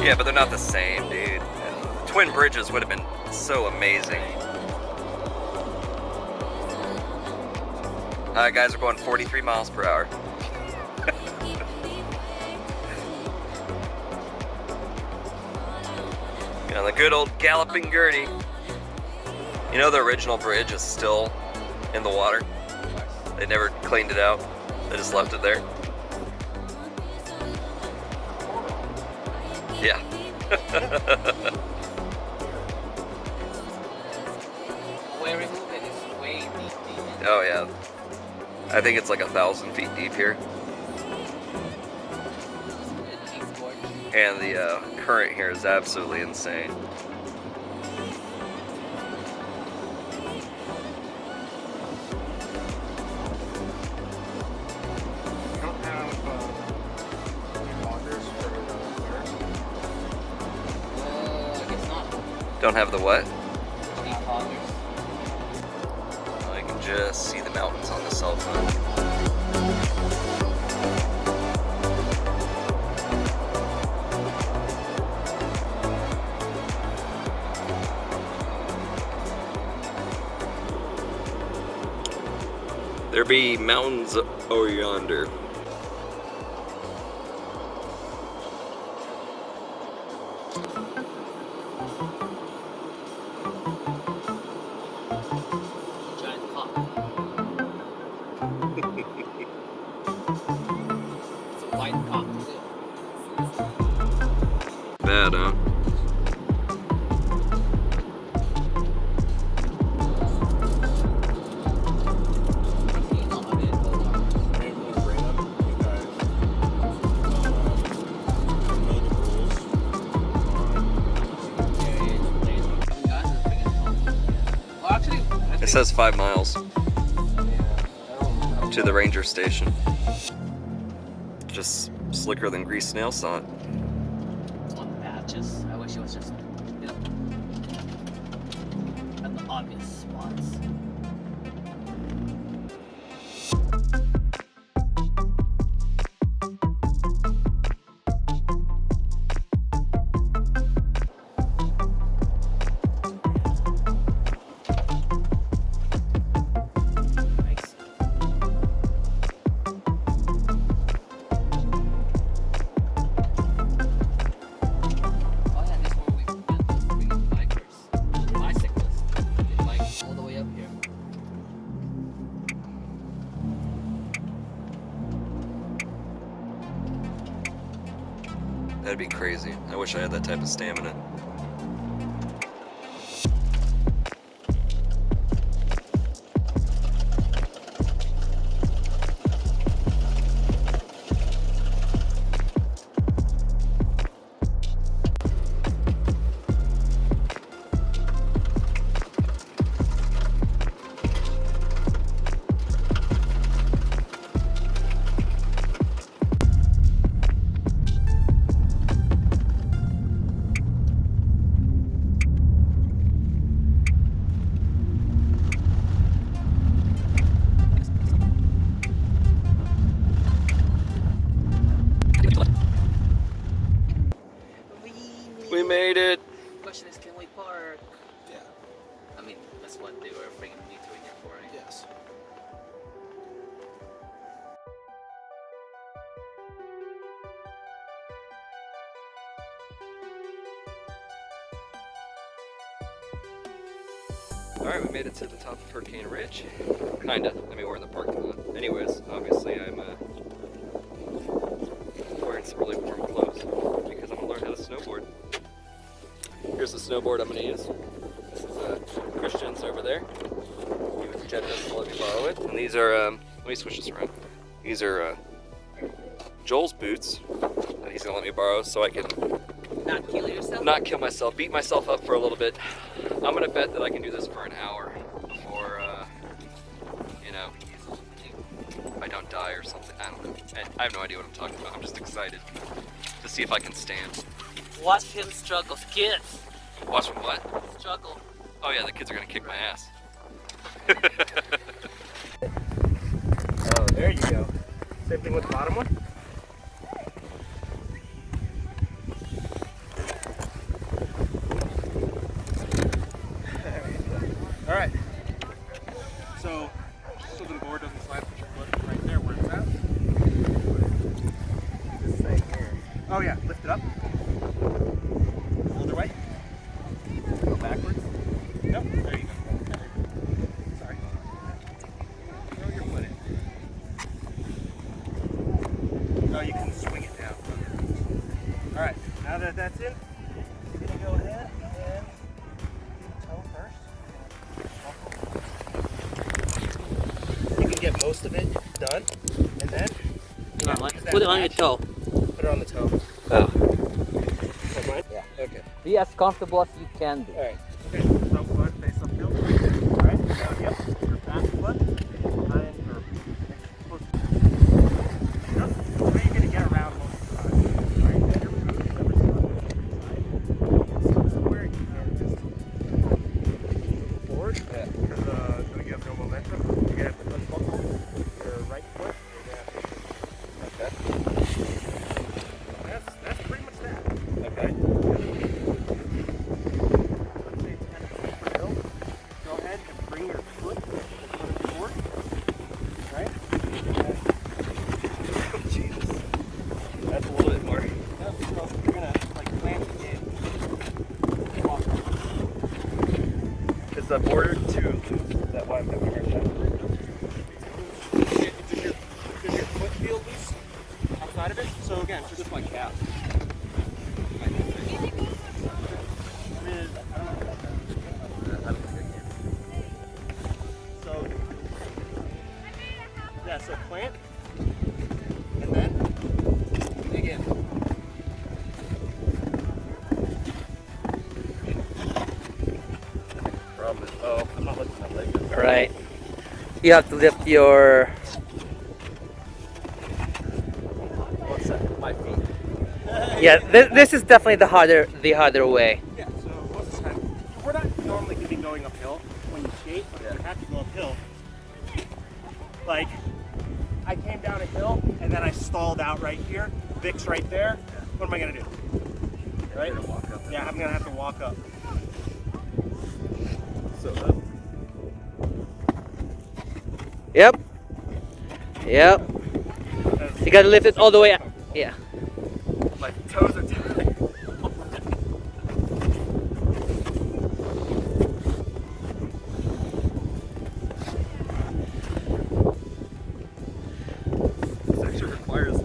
Yeah, but they're not the same, dude. Twin bridges would have been so amazing. Alright guys, we're going 43 miles per hour. You know, the good old galloping Gertie. You know the original bridge is still in the water? They never cleaned it out. They just left it there. Yeah. Oh yeah. I think it's like 1,000 feet deep here. And the current here is absolutely insane. Don't have the what? Oh, you can just see the mountains on the cell phone. There be mountains over yonder. Bad, huh? It says 5 miles to the ranger station. Just slicker than greased nail salt. I wish it was just, you know, at the obvious spots. That'd be crazy. I wish I had that type of stamina. We made it. Question is, can we park? Yeah. I mean, that's what they were bringing me to here for, right? Yes. Alright, we made it to the top of Hurricane Ridge. Kinda. I mean, we're in the parking lot. Anyways, obviously I'm wearing some really warm clothes because I'm gonna learn how to snowboard. Here's the snowboard I'm gonna use. This is Christian's over there. Jen doesn't let me borrow it. And these are, let me switch this around. These are Joel's boots that he's gonna let me borrow so I can Not kill yourself? not kill myself, beat myself up for a little bit. I'm gonna bet that I can do this for an hour before, you know, I don't die or something. I don't know. I have no idea what I'm talking about. I'm just excited to see if I can stand. Watch him struggle. Kids, Watch me what? struggle. Oh yeah, the kids are gonna kick my ass. Oh, there you go. Same thing with the bottom one. All right. So the board doesn't slide, put your foot right there where it's at. This thing here. Oh yeah, lift it up. Other way. Go backwards. Nope. There you go. Sorry. Throw your foot in. Oh, you can swing it down. All right. Now that that's in, you're gonna go ahead and toe first. You can get most of it done, and then Put it on your toe. put it on the toe. Oh. Is that mine? Yeah. Okay. Be as comfortable as you can be. All right. Okay. Front foot face uphill. All right. Now, yep. Your back foot behind your foot. Yep. So you're gonna get around most of the time. All right. Then your foot is never stuck on the side. It's somewhere you can just move forward. Yeah. Because you have no momentum. You're gonna have to unbuckle your right foot. Okay. That's pretty much that. Okay. Let's say 10 feet per hill. Go ahead and bring your foot forward. Right? Jesus. That's a little bit more. Yep, so you're gonna like plant the game. Walk. Is the border too loose? Is that why I'm having a hard time? Does your foot feel loose outside of it? So again, just my calf. I don't know about that. I don't think I can. So yeah, so plant and then dig in. Problem is, oh, I'm not lifting my leg up. Right. You have to lift your. What's that? My feet. Yeah, this is definitely the harder way. Yeah, so most of the time, we're not normally going to be going uphill when you skate, but if you have to go uphill. Like, I came down a hill and then I stalled out right here. Vic's right there. What am I going to do? Right? I'm gonna walk up. Yeah, I'm going to have to walk up. So up. Yep. Yep. You gotta lift it all the way up. Yeah. My toes are tied. This actually requires.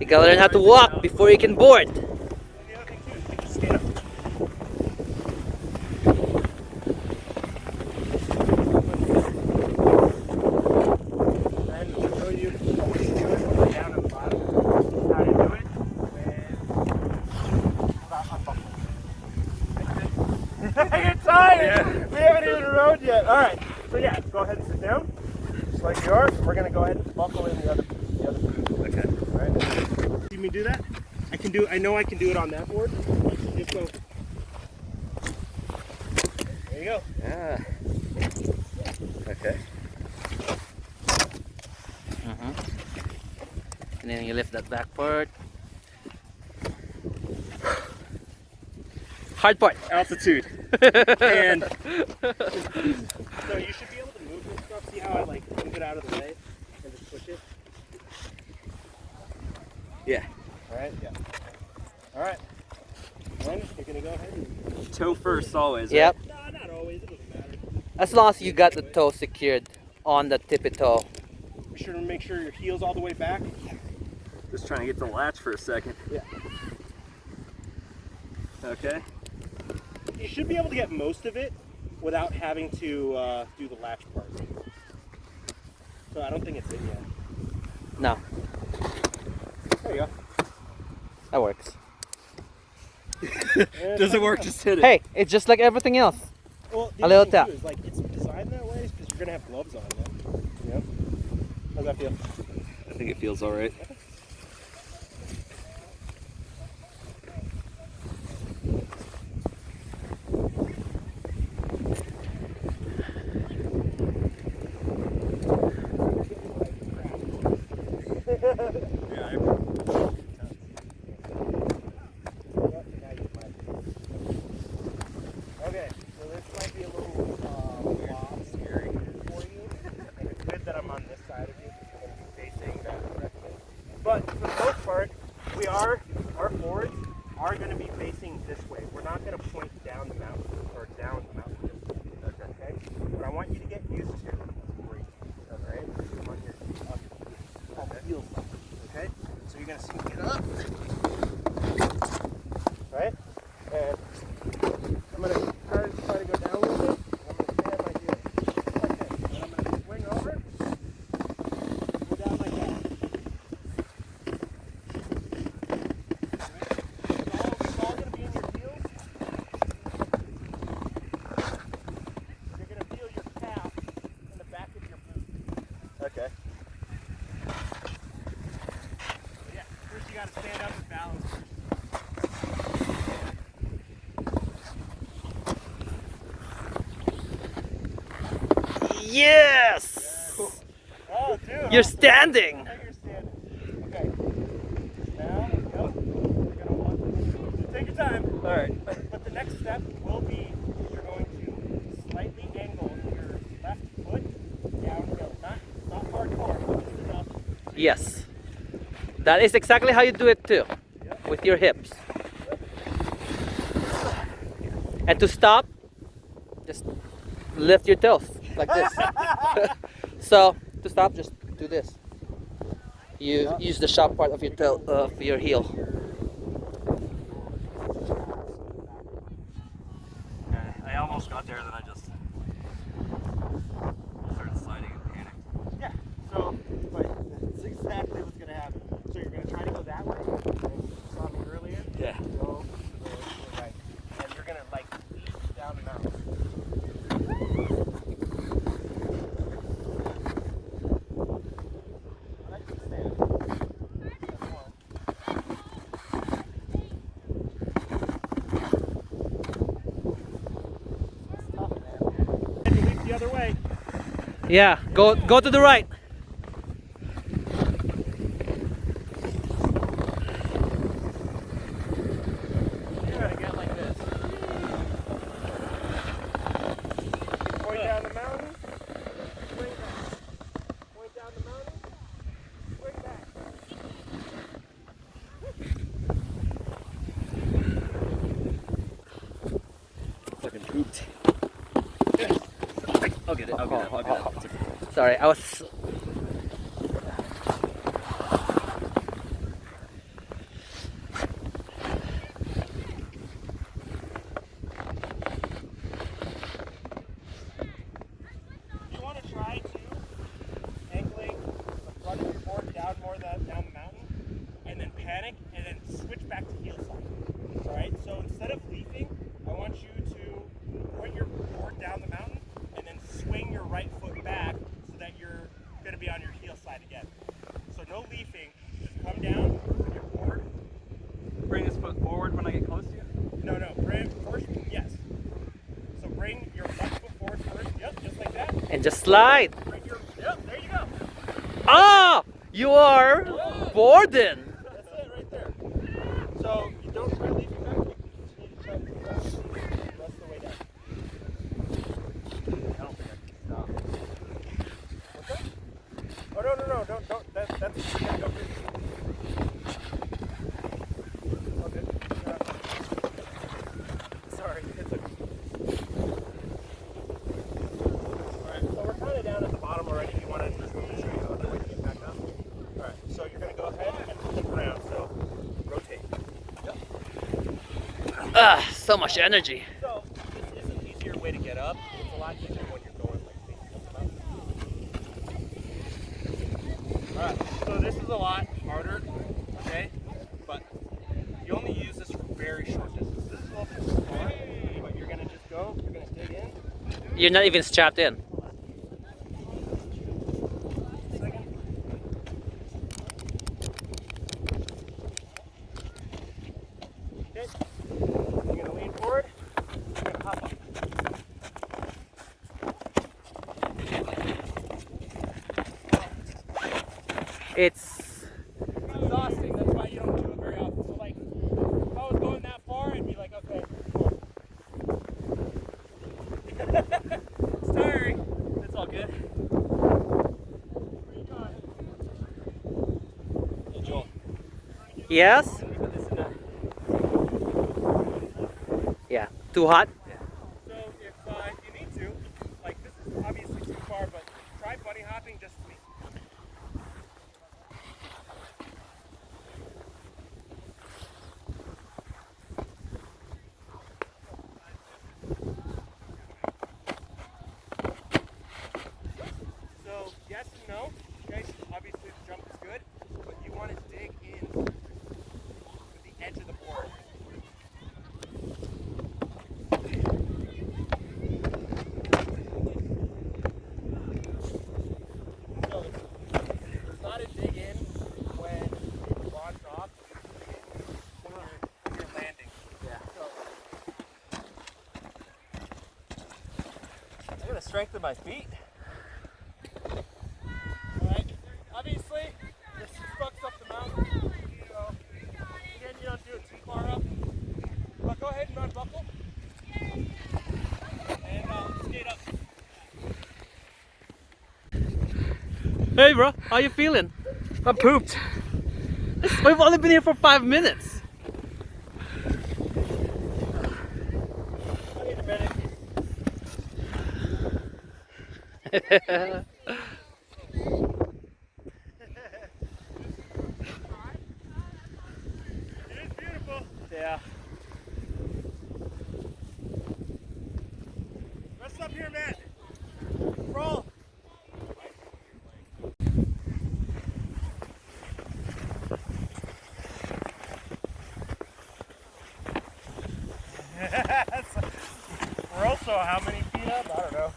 You gotta learn how to walk before you can board. And the other thing too is you can skate up. And I'll show you what to do it when we're down at the bottom. How to do it without unbuckling. You're tired! Yeah. We haven't even rode yet. Alright, so yeah, go ahead and sit down. Just like you are. And we're gonna go ahead and buckle in the other foot. Okay. Alright. See me do that? I know I can do it on that board. Just go. There you go. Yeah. Okay. And then you lift that back part. Hard part. Altitude. And so you should be able to move this stuff. See how I like move it out of the way and just push it? Yeah. Alright? Yeah. Alright. Then you're gonna go ahead and Toe first always. Yep. no, not always, it doesn't matter. As long as you got the toe secured on the tippy toe. Be sure to make sure your heel's all the way back. Just trying to get the latch for a second. Yeah. Okay. You should be able to get most of it without having to do the latch part. So I don't think it's in yet. No, There you go. that works. Does it work? Just hit it. Hey, it's just like everything else. Well, A little tap. Is, like, it's designed that way because you're gonna have gloves on. Yeah. How's that feel? I think it feels all right. Okay, so this might be a little scary for you. And it's good that I'm on this side of you because you're going to be facing that direction. But for the most part, our forwards are going to be facing this way. We're not going to point down the mountain or down the mountain. Okay? But I want you to get used to breathing. Alright? On your heels. Okay? So you're going to sneak it up. Right? And I'm going to try to go down a little bit. I'm going to stand my heels like this. And I'm going to swing over. Go down like that. It's all going to be in your heels. You're going to feel your calf in the back of your boot. Okay. So yeah, first you got to stand up and balance. Yes! Oh, dude. You're standing! Now you're standing. Okay. Now, yep. You're gonna want to take your time. Alright. But the next step will be you're going to slightly angle your left foot downhill. Not hardcore, but just enough. Yes. That is exactly how you do it too. Yep. With your hips. And to stop, just lift your toes like this. So to stop, just do this. You use the sharp part of your toe, of your heel. I almost got there, then I just started sliding and panicked. Yeah. So, but that's exactly what's gonna happen. So you're gonna try to go that way. And you saw me earlier. Yeah. Go to the right, and you're gonna like leap down the mountain. I like to stand. That's one. It's tough, man. And you leap the other way. Yeah, go to the right. You're gonna get like this. Point down the mountain, swing back. Point down the mountain, swing back. Fucking pooped. I'll get it. I'll get it. Sorry, I was. You want to try to angling the front of your board down more down the mountain, and then panic, and then switch back to heel side. All right. So instead of leaping, I want you to point your board down the mountain, and then swing your right foot back so that you're going to be on your heel side again. So no leaping. Just come down with your board. Bring this foot forward when I get close to you. No. Bring first. Yes. So bring your left foot forward first. Yep. Just like that. And just slide. Bring your. Yep. There you go. Ah! You are boarding. That's it right there. So you don't try leaping back, you continue to try to leap back the rest of the way down. I don't think I can stop. What's that? Oh no, don't that's you gotta go through. Okay. Sorry, it's okay. Alright, so we're kinda down at the bottom already. You wanna just show you how to get back up? Alright, so you're gonna go ahead and flip around, so rotate. Yep. Ah, so much energy. So, this is an easier way to get up. It's a lot easier when you're going like facing up. Alright, so this is a lot harder, okay? But you only use this for very short distance. You're not even strapped in. Okay. You're gonna lean forward. You're gonna hop up. It's Exhausting. That's why you don't do it very often. So like, if I was going that far, I'd be like, okay. It's tiring. It's all good. Where you going? Hey, Joel. yes. Put this in a... Yeah. Too hot. So if you need to, like this is obviously too far, but try bunny hopping just to me. So yes and no. Okay, obviously the jump is good, but you want to dig in with the edge of the board. So it's not a dig in when it launch off when you're landing. Yeah. So I'm gonna strengthen my feet. Alright. Obviously, this fucks up the mountain. Again, you don't do it too far up. But go ahead and unbuckle. And skate up. Hey, bro. How you feeling? I'm pooped. We've only been here for 5 minutes. I need a minute. It is beautiful. Yeah. Rest up here, Matt. Roll. We're also how many feet up? I don't know.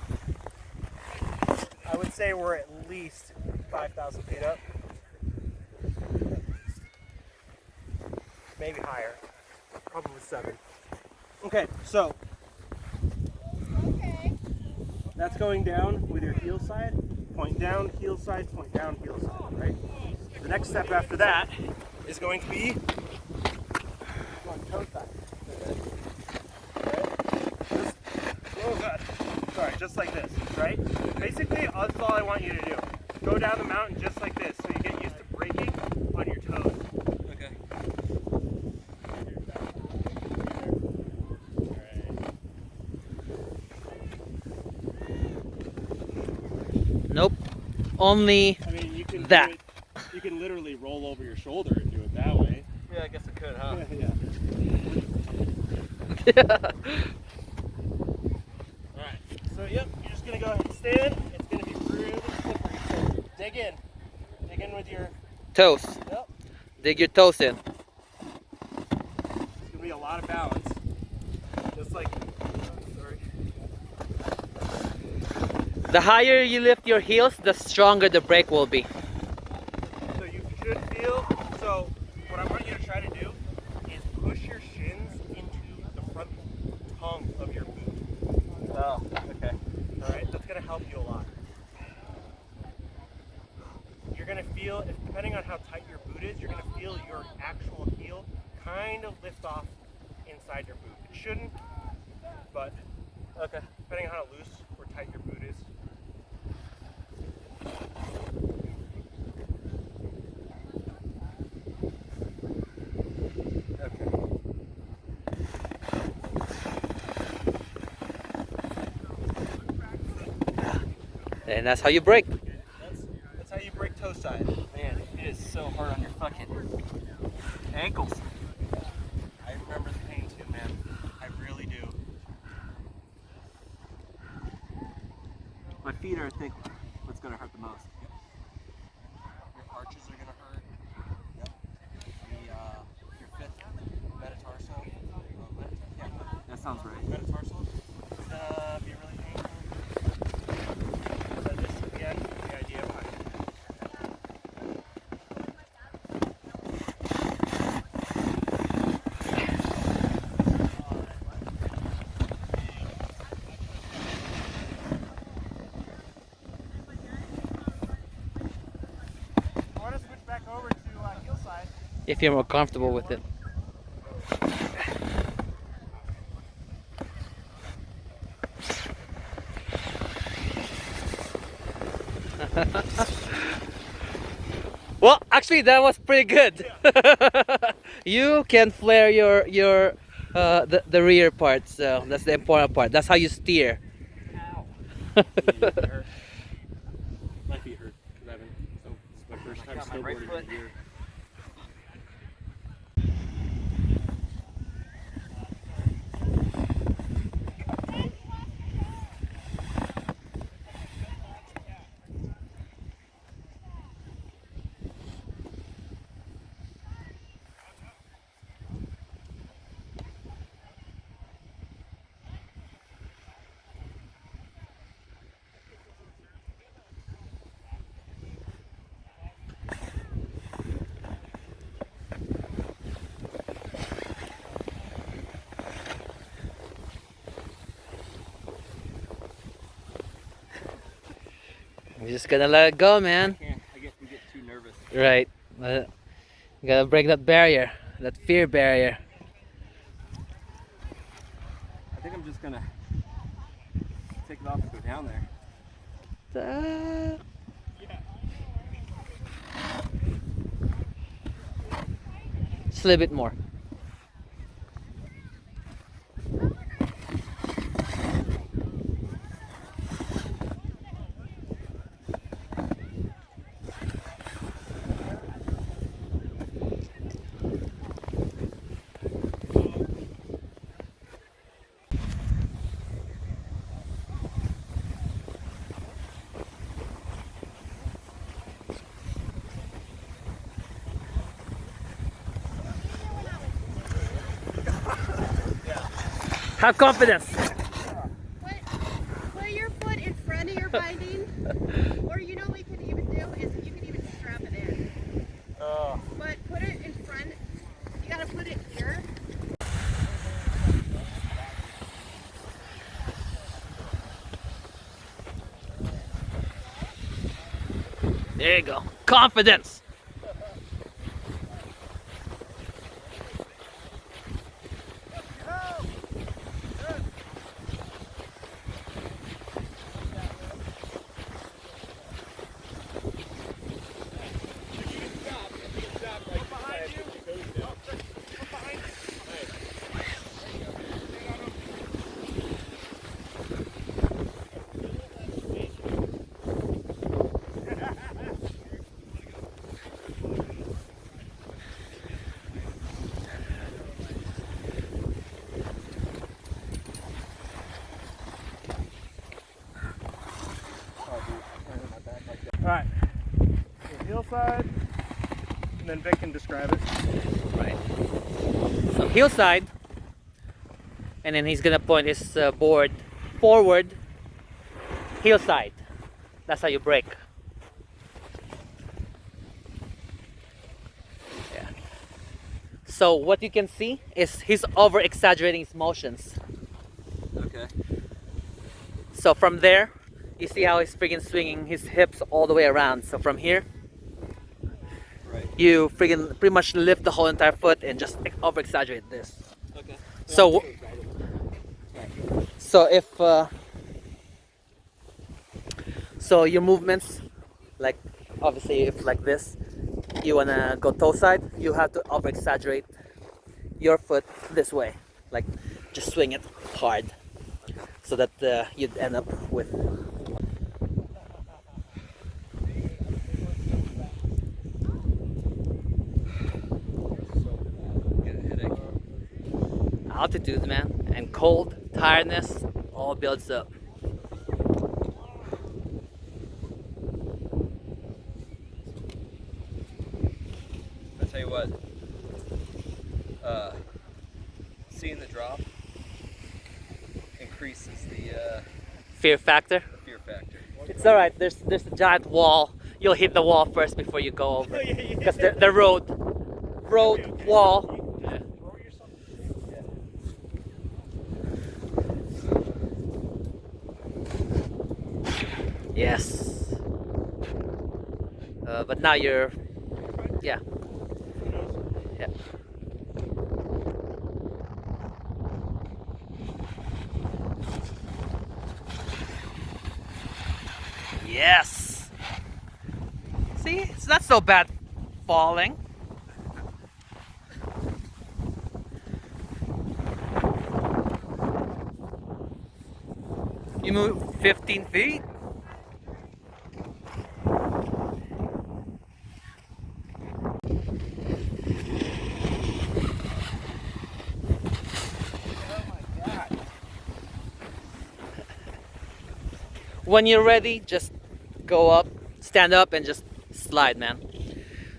I would say we're at least 5,000 feet up. Maybe higher. Probably 7. Okay, so that's going down with your heel side. Point down, heel side, point down, heel side, right? The next step after that is going to be on toe side. Oh god. Sorry, just like this, right? Basically, that's all I want you to do. Go down the mountain just like this, so you get used to braking on your toes. Okay. Nope. Only I mean, you can that. do it, you can literally roll over your shoulder and do it that way. Yeah, I guess I could, huh? Yeah. Alright, so yep, you're just gonna go ahead and stand. It's gonna be really slippery, so dig in. Dig in with your, Toes. yep. Dig your toes in. It's gonna be a lot of balance. Just like, sorry. The higher you lift your heels, the stronger the brake will be. So you should feel, so what I want you to try to do is push your shins into the front tongue of your boot. Oh, okay. Alright, that's gonna help you a lot. You're gonna feel, depending on how tight your boot is, you're gonna feel your actual heel kind of lift off inside your boot. It shouldn't, but Okay. depending on how loose or tight your boot is. Okay. And that's how you brake. That's how you break toe side. Man, it is so hard on your fucking ankles. I remember the pain too, man. I really do. My feet are, I think, what's gonna hurt the most. Your arches are gonna hurt. Yep. Your fifth metatarsal. Yeah, That sounds right. metatarsal is gonna be really painful. if you're more comfortable with it. Well, actually, that was pretty good. You can flare your the rear part, so that's the important part. That's how you steer. Ow. My feet hurt. 'Cause I haven't. So this is my first time snowboarding in a year. You're just gonna let it go, man. I get too nervous. Right. You gotta break that barrier, that fear barrier. I think I'm just gonna take it off and go down there. Just a little bit more. Have confidence. Put your foot in front of your binding, or you know what you can even do is you can even strap it in. But put it in front. You gotta put it here. There you go. Confidence. Alright. So hillside, and then Vic can describe it. Right. So hillside, and then he's gonna point his board forward. Hillside. That's how you brake. Yeah. So what you can see is he's over exaggerating his motions. Okay. So from there, you see how he's freaking swinging his hips all the way around. So from here, Right. you freaking pretty much lift the whole entire foot and just over exaggerate this. Okay. So if so your movements, like obviously if like this, you wanna go toe side, you have to over exaggerate your foot this way, like just swing it hard, so that you'd end up with. Get a headache. Altitude, man, and cold, tiredness, all builds up. I tell you what. Seeing the drop increases the Fear factor. fear factor. It's all right. There's a giant wall. You'll hit the wall first before you go over, because the road wall. Yes. But now you're, yeah. Yes. See, it's not so bad falling. You move 15 feet. When you're ready, just go up, stand up, and just slide, man.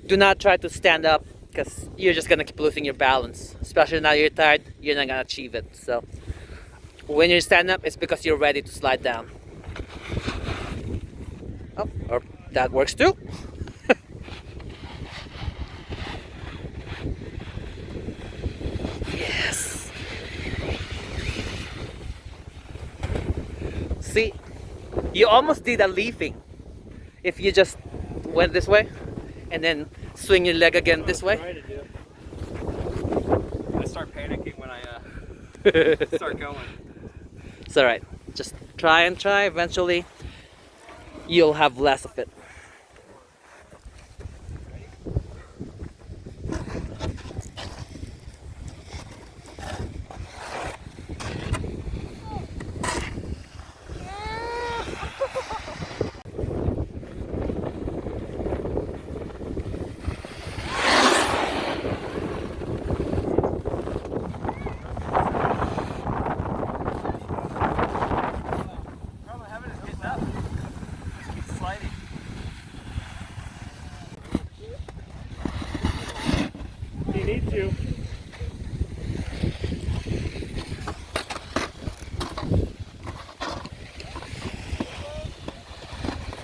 Do not try to stand up because you're just gonna keep losing your balance. Especially now you're tired, you're not gonna achieve it. So when you stand up, it's because you're ready to slide down. Oh, or that works too. Yes. See, you almost did a leafing if you just went this way and then swing your leg again this way. I start panicking when I start going. It's alright. Just try and try. Eventually, you'll have less of it. You need to.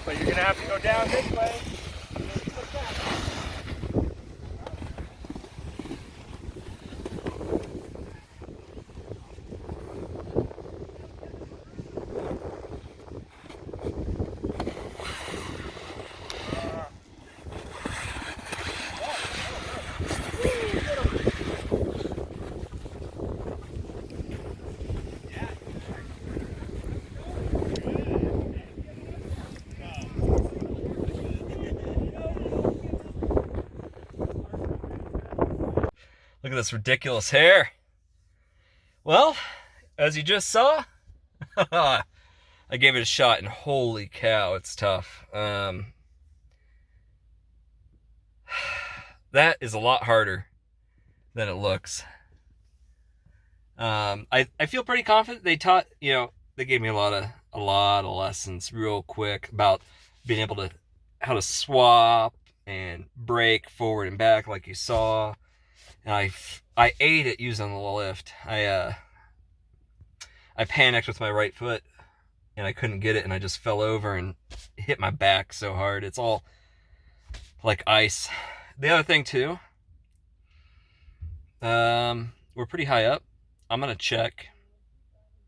But you're gonna have to go down this way. Look at this ridiculous hair. Well, as you just saw, I gave it a shot and holy cow, it's tough. That is a lot harder than it looks. I feel pretty confident. They taught, they gave me a lot of lessons real quick about being able to, how to swap and brake forward and back like you saw. And I ate it using the lift. I panicked with my right foot and I couldn't get it and I just fell over and hit my back so hard. It's all like ice. The other thing too, we're pretty high up. I'm gonna check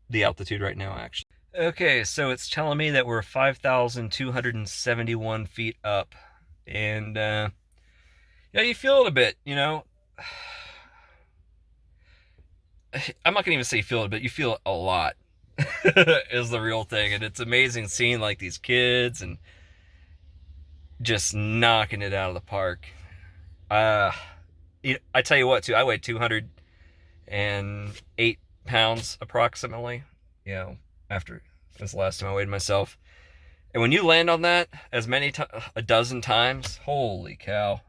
the altitude right now actually. Okay, so it's telling me that we're 5,271 feet up. And yeah, you feel it a bit, I'm not gonna even say you feel it, but you feel it a lot is the real thing. And it's amazing seeing like these kids and just knocking it out of the park. I tell you what too, I weighed 208 pounds approximately, after this last time I weighed myself. And when you land on that as many a dozen times, holy cow.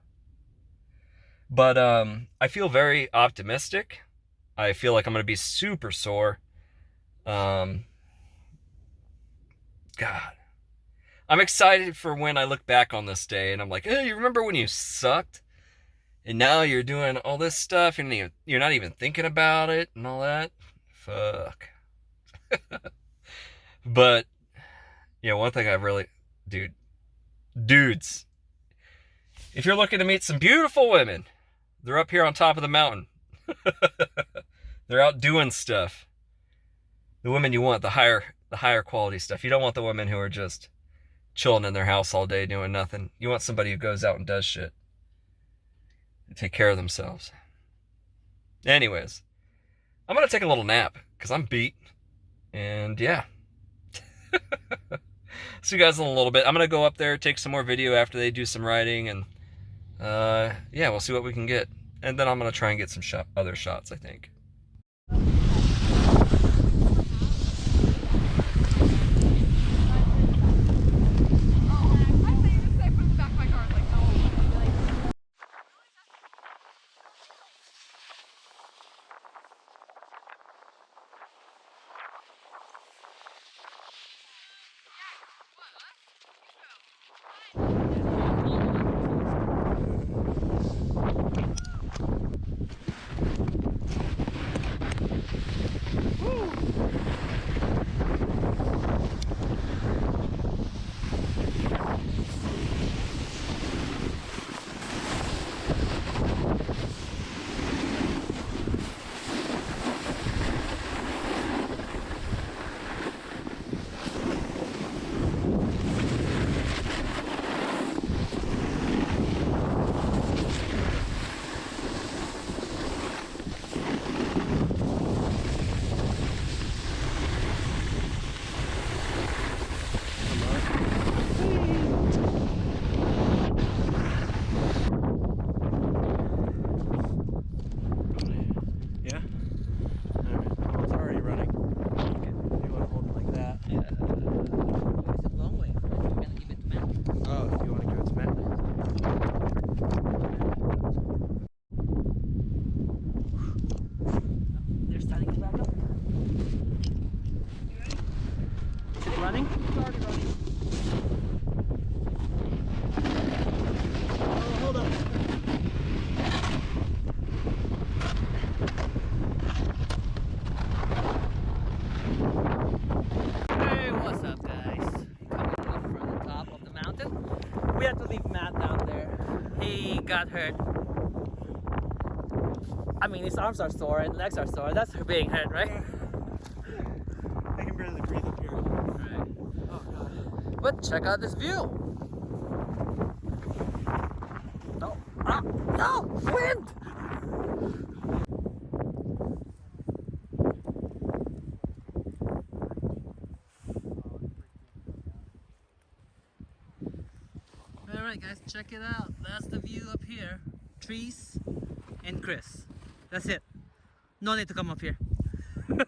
But I feel very optimistic. I feel like I'm going to be super sore. God. I'm excited for when I look back on this day and I'm like, hey, you remember when you sucked? And now you're doing all this stuff and you're not even thinking about it and all that? Fuck. But, one thing I've really... Dudes. If you're looking to meet some beautiful women, they're up here on top of the mountain. They're out doing stuff. The women you want, the higher quality stuff. You don't want the women who are just chilling in their house all day doing nothing. You want somebody who goes out and does shit. And take care of themselves. Anyways, I'm going to take a little nap because I'm beat. And yeah. See you guys in a little bit. I'm gonna go up there, take some more video after they do some riding, and yeah, we'll see what we can get. And then I'm gonna try and get some other shots, I think. We had to leave Matt down there. He got hurt. I mean, his arms are sore and legs are sore. That's being hurt, right? I can barely breathe up here. Right. Oh god. But check out this view. No, no, wind! Alright guys, check it out. That's the view up here. Trees and Chris. That's it. No need to come up here. You know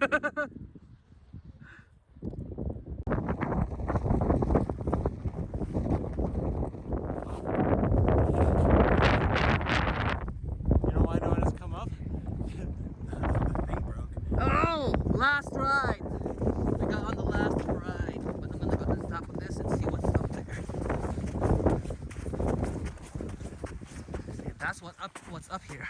why no one has come up? The thing broke. Oh! Last ride! We got on the last ride. But I'm gonna go to the top of this and see what's up there. See, that's what's up here.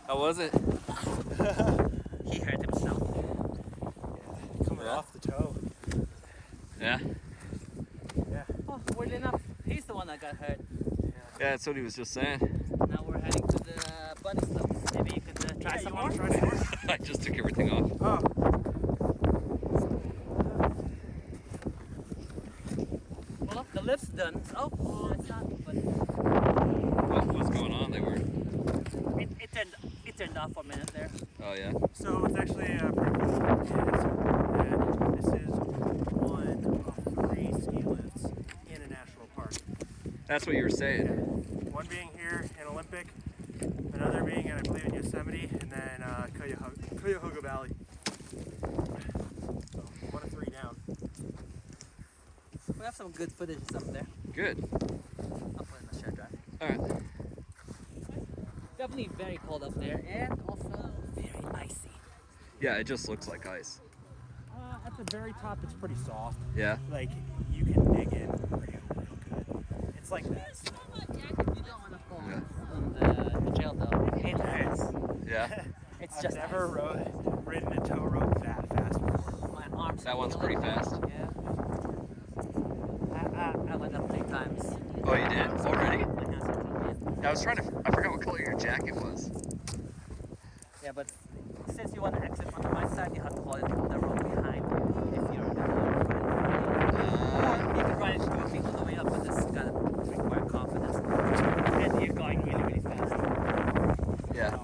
How was it? He hurt himself. Coming off the toe. Yeah. Yeah. Oh, weirdly enough, he's the one that got hurt. Yeah, that's what he was just saying. Now we're heading to the bunny slopes. Maybe you could try some more? Try some more? I just took everything off. Oh. Well, the lift's done. Oh, no, it's not. But What's going on? They were. it turned off for a minute there. Oh yeah. So it's actually pretty cool. And this is one of 3 ski lifts in a national park. That's what you were saying. One being here in Olympic, another being in, I believe, in Yosemite, and then Cuyahoga Valley. So 1 of 3 down. We have some good footage up there. Good. I'll put it in the shared drive. All right. Definitely very cold up there, and also very icy. Yeah, it just looks like ice. At the very top, it's pretty soft. Yeah. Like, you can dig in real good. It's like this. You don't want to fall on the trail though. It hurts. Yeah. It's I've just never ridden a tow rope that fast before. my arms. That one's feeling pretty it. fast. Yeah. I went up 3 times. Oh, you did already? My hands are clean. I was trying to. I forgot what color your jacket was. Yeah, but since you want to exit on the right side, you have to hold it the rope behind you if you're you can ride it smoothly all the way up, but this is gonna require confidence. And you're going really, really fast. Yeah.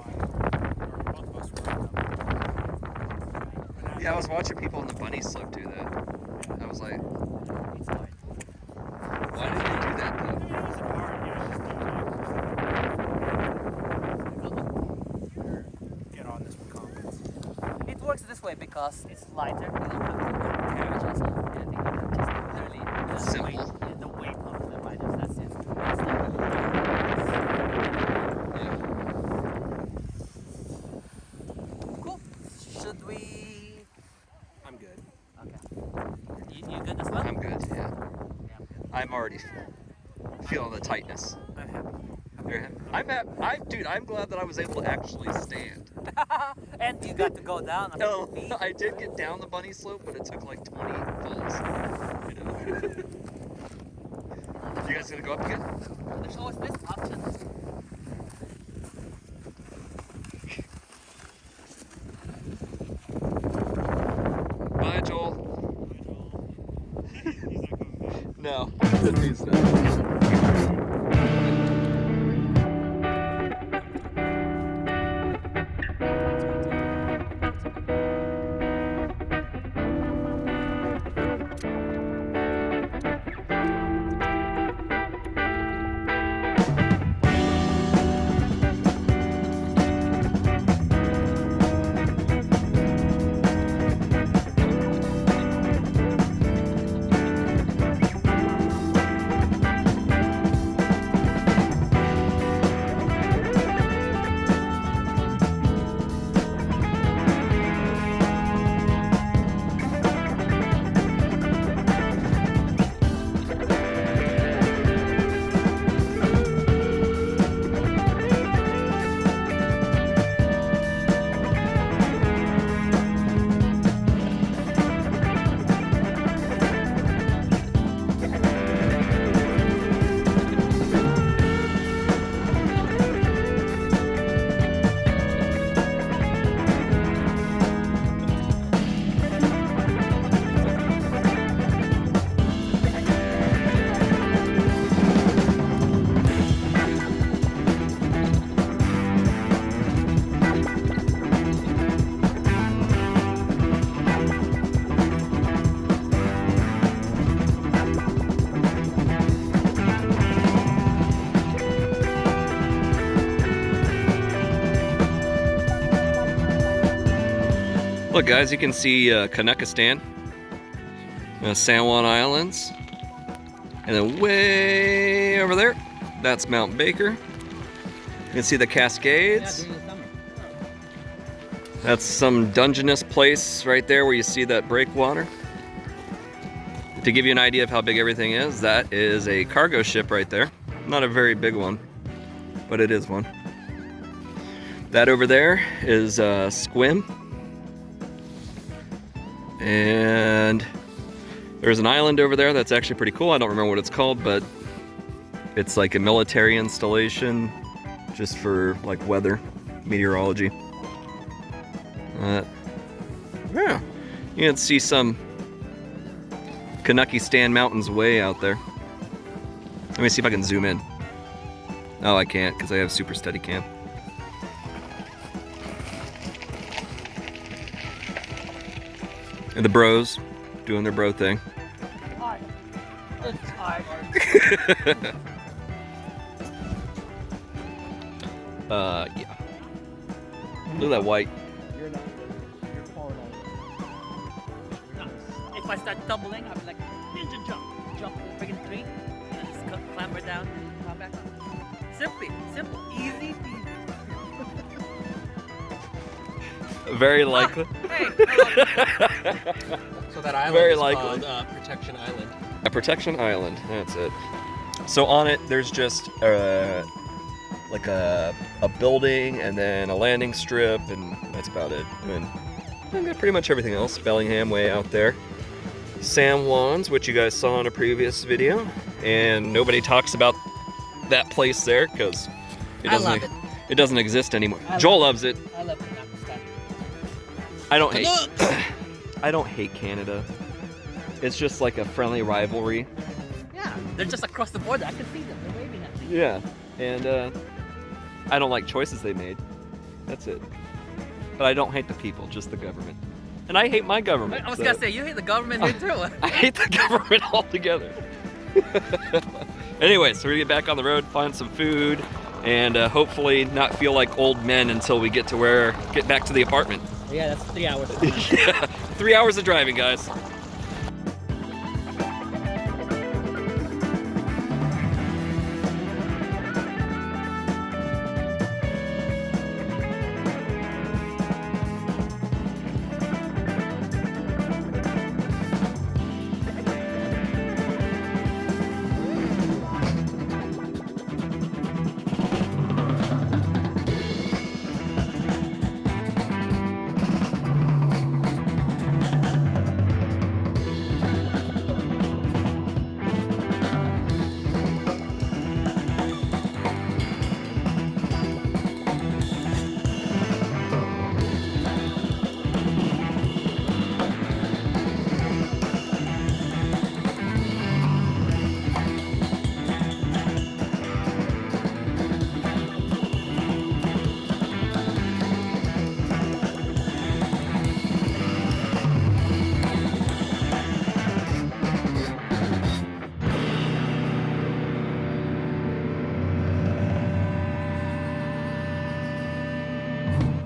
Yeah, I was watching people on the bunny slope do that. I was like, It's hard. why did they do that though? It wasn't hard, get on this with confidence. It works this way because it's lighter. You don't have to carry just anything. You can just literally the Simple. weight, yeah, the weight of the riders. That's it. Yeah. Cool. Should we? I'm good. Okay. You good as well? I'm good. Yeah. Yeah, I'm good. I'm already feeling the tightness. I'm happy. You're happy? Dude, I'm glad that I was able to actually stand. And you got to go down a No, few feet. I did get down the bunny slope, but it took like 20 falls. You know. You guys gonna go up again? There's always this option. Bye, Joel. No, he's not. Look, guys, you can see Kanekistan, San Juan Islands, and then way over there, that's Mount Baker. You can see the Cascades. That's some Dungeness place right there where you see that breakwater. To give you an idea of how big everything is, that is a cargo ship right there. Not a very big one, but it is one. That over there is Squim. And There's an island over there that's actually pretty cool. I don't remember what it's called, but it's like a military installation just for like weather, meteorology. Yeah, you can see some Kanucky Mountains way out there. Let me see if I can zoom in. Oh, I can't because I have super steady cam. And the bros doing their bro thing. Hi. It's hi. Yeah. Look at that white. You're not you're falling on. If I start tumbling, I'll be like, ninja jump. Jump the friggin' tree, and then just clamber down and climb back up. Simple, easy peasy. Very likely. Hey, So that island Very is likely. called Protection Island. A protection island, that's it. So on it, there's just like a building and then a landing strip, and that's about it. And pretty much everything else. Bellingham way out there. San Juan's, which you guys saw in a previous video, and nobody talks about that place there because I love it. It doesn't exist anymore. I Joel love loves it. I love it. Pakistan. I don't hate. I don't hate Canada. It's just like a friendly rivalry. Yeah, they're just across the border. I can see them. They're waving at me. Yeah, and I don't like choices they made. That's it. But I don't hate the people, just the government. And I hate my government. I was gonna say, you hate the government here too. I hate the government altogether. Anyway, so we're gonna get back on the road, find some food, and hopefully not feel like old men until we get back to the apartment. Yeah, that's 3 hours. Yeah, 3 hours of driving, guys.